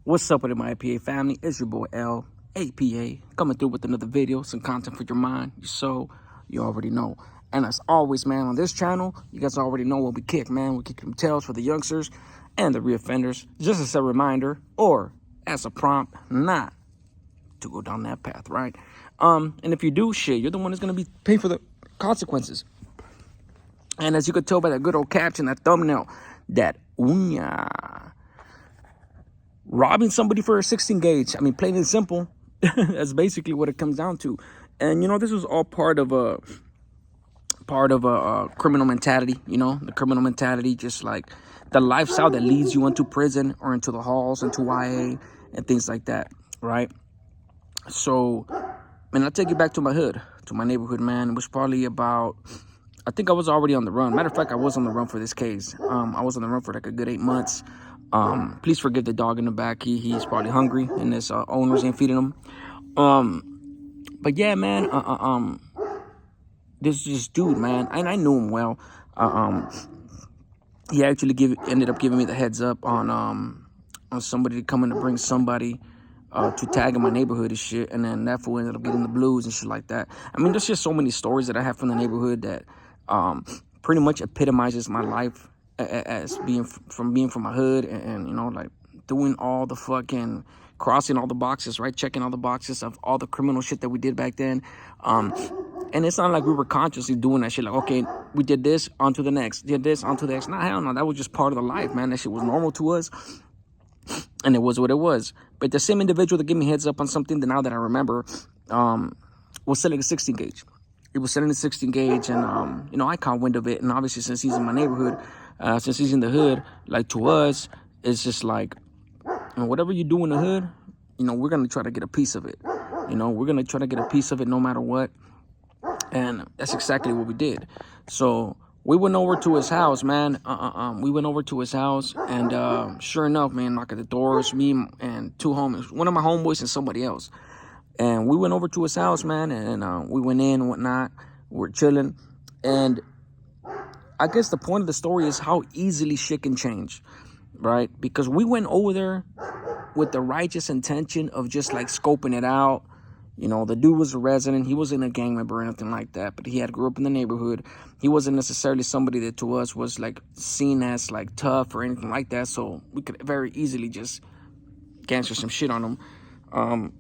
What's up with my APA family? It's your boy L, APA, coming through with another video, some content for your mind, your soul, you already know. And as always, man, on this channel, you guys already know what we kick, man. We kick them tails for the youngsters and the reoffenders, just as a reminder, or as a prompt, not to go down that path, right? And if you do shit, you're the one that's gonna be paying for the consequences. And as you could tell by that good old caption, that thumbnail, that uña. Robbing somebody for a 16 gauge. I mean, plain and simple. That's basically what it comes down to. And, you know, this was all part of a criminal mentality, you know, the criminal mentality, just like the lifestyle that leads you into prison or into the halls, into YA and things like that, right? So, man, I'll take you back to my hood, to my neighborhood, man. It was probably about, I think I was already on the run. Matter of fact, I was on the run for this case. I was on the run for like a good 8 months. Please forgive the dog in the back. He's probably hungry and his owners ain't feeding him. But yeah, man, this dude, man, and I knew him well. He actually ended up giving me the heads up on somebody coming to bring somebody to tag in my neighborhood and shit, and then that fool ended up getting the blues and shit like that. I mean, there's just so many stories that I have from the neighborhood that pretty much epitomizes my life as being from my hood, and you know, like doing all the fucking crossing all the boxes, right? Checking all the boxes of all the criminal shit that we did back then. And it's not like we were consciously doing that shit. Like, okay, we did this, on to the next. Did this, on to the next. Nah, hell no. That was just part of the life, man. That shit was normal to us. And it was what it was. But the same individual that gave me heads up on something that now that I remember, was selling a 16 gauge. He was selling a 16 gauge, and, you know, I caught wind of it. And obviously, since he's in my neighborhood, since he's in the hood, like, to us, it's just like, you know, whatever you do in the hood, you know, we're going to try to get a piece of it. You know, we're going to try to get a piece of it no matter what. And that's exactly what we did. So we went over to his house, man. We went over to his house, and sure enough, man, knock at the doors, me and two homies, one of my homeboys and somebody else. And we went over to his house, man, and we went in and whatnot. We're chilling. And I guess the point of the story is how easily shit can change, right? Because we went over there with the righteous intention of just like scoping it out. You know, the dude was a resident. He wasn't a gang member or anything like that, but he had grew up in the neighborhood. He wasn't necessarily somebody that to us was like seen as like tough or anything like that. So we could very easily just gangster some shit on him.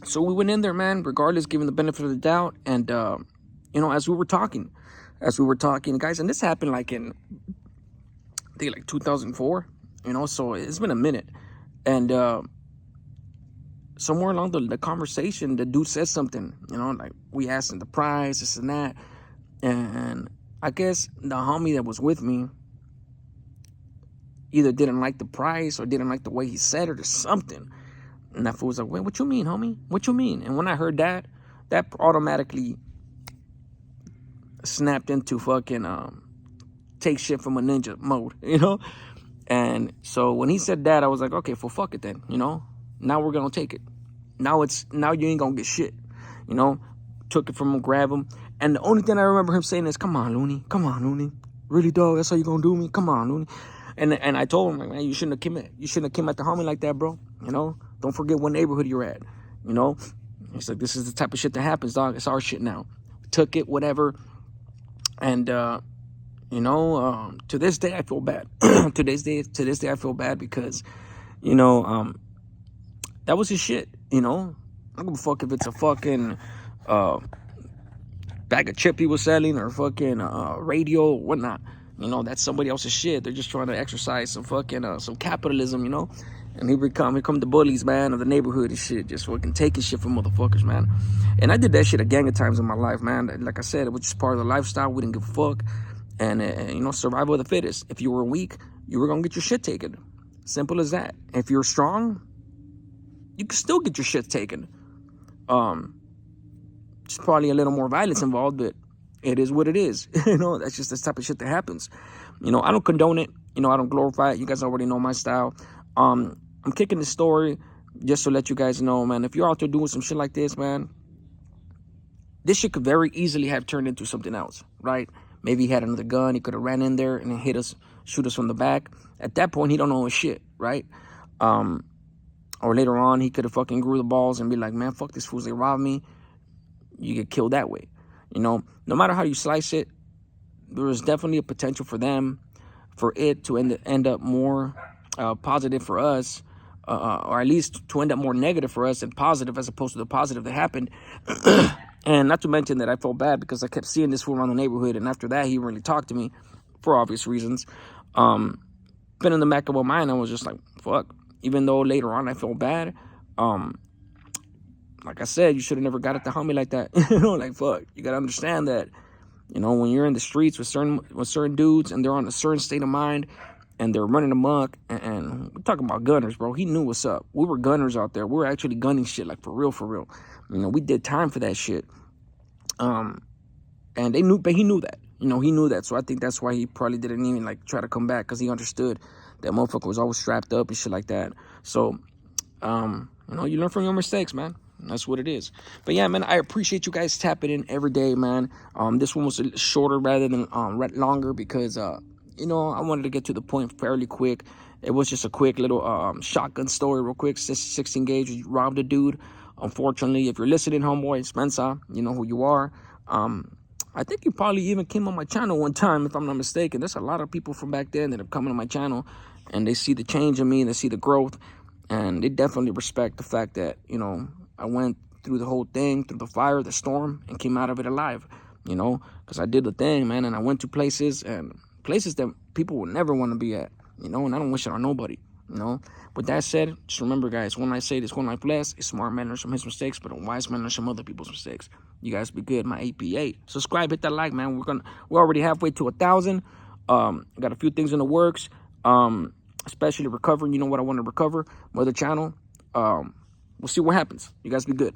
So we went in there, man, regardless, giving the benefit of the doubt. And, you know, as we were talking, guys, and this happened like in, I think like 2004, you know, so it's been a minute. And, somewhere along the conversation, the dude said something, you know, like we asked him the price, this and that. And I guess the homie that was with me either didn't like the price or didn't like the way he said it or something. And that fool was like, wait, what you mean, homie? What you mean? And when I heard that, that automatically snapped into fucking take shit from a ninja mode, you know? And so when he said that, I was like, okay, well, fuck it then, you know? Now we're gonna take it. Now you ain't gonna get shit. You know, took it from him, grab him. And the only thing I remember him saying is, come on, Looney. Come on, Looney. Really, dog? That's how you gonna do me? Come on, Looney. And I told him, like, man, you shouldn't have came at the homie like that, bro. You know? Don't forget what neighborhood you're at. You know? He's like, this is the type of shit that happens, dog. It's our shit now. Took it, whatever. And you know, to this day I feel bad. to this day I feel bad because, you know, that was his shit, you know? I don't give a fuck if it's a fucking bag of chip he was selling or fucking radio or whatnot. You know, that's somebody else's shit. They're just trying to exercise some fucking, some capitalism, you know? And here come the bullies, man, of the neighborhood and shit, just fucking taking shit from motherfuckers, man. And I did that shit a gang of times in my life, man. Like I said, it was just part of the lifestyle. We didn't give a fuck. And, you know, survival of the fittest. If you were weak, you were gonna get your shit taken. Simple as that. If you're strong, you can still get your shit taken. Just probably a little more violence involved, but it is what it is. You know, that's just the type of shit that happens. You know, I don't condone it. You know, I don't glorify it. You guys already know my style. I'm kicking the story just to let you guys know, man, if you're out there doing some shit like this, man, this shit could very easily have turned into something else, right? Maybe he had another gun. He could have ran in there and hit us, shoot us from the back. At that point, he don't know his shit, right? Or later on, he could have fucking grew the balls and be like, man, fuck this fools, they robbed me. You get killed that way. You know, no matter how you slice it, there was definitely a potential for them, for it to end up more positive for us, or at least to end up more negative for us than positive, as opposed to the positive that happened. And not to mention that I felt bad because I kept seeing this fool around the neighborhood, and after that, he really talked to me for obvious reasons. But in the back of my mind, I was just like, fuck. Even though later on I felt bad, like I said, you should have never got it to homie like that. You know, like, fuck. You gotta understand that, you know, when you're in the streets with certain dudes and they're on a certain state of mind and they're running amok, and we're talking about gunners, bro. He knew what's up. We were gunners out there. We were actually gunning shit, like, for real, for real. You know, we did time for that shit. And they knew, but he knew that. You know, he knew that. So I think that's why he probably didn't even, like, try to come back, because he understood that motherfucker was always strapped up and shit like that. So, you know, you learn from your mistakes, man. That's what it is. But yeah, man, I appreciate you guys tapping in every day, man. This one was shorter rather than longer because, you know, I wanted to get to the point fairly quick. It was just a quick little shotgun story real quick. 16 Gage robbed a dude. Unfortunately, if you're listening, homeboy, Spencer, you know who you are. I think you probably even came on my channel one time, if I'm not mistaken. There's a lot of people from back then that have come on my channel, and they see the change in me, and they see the growth, and they definitely respect the fact that, you know, I went through the whole thing, through the fire, the storm, and came out of it alive, you know, because I did the thing, man, and I went to places that people would never want to be at, you know, and I don't wish it on nobody, you know. With that said, just remember, guys, when I say this, one life less, a smart man learns from his mistakes, but a wise man learns from other people's mistakes. You guys be good, my APA. Subscribe, hit that like, man. We're already halfway to 1,000. Got a few things in the works, especially recovering. You know what I want to recover? My other channel. We'll see what happens. You guys be good.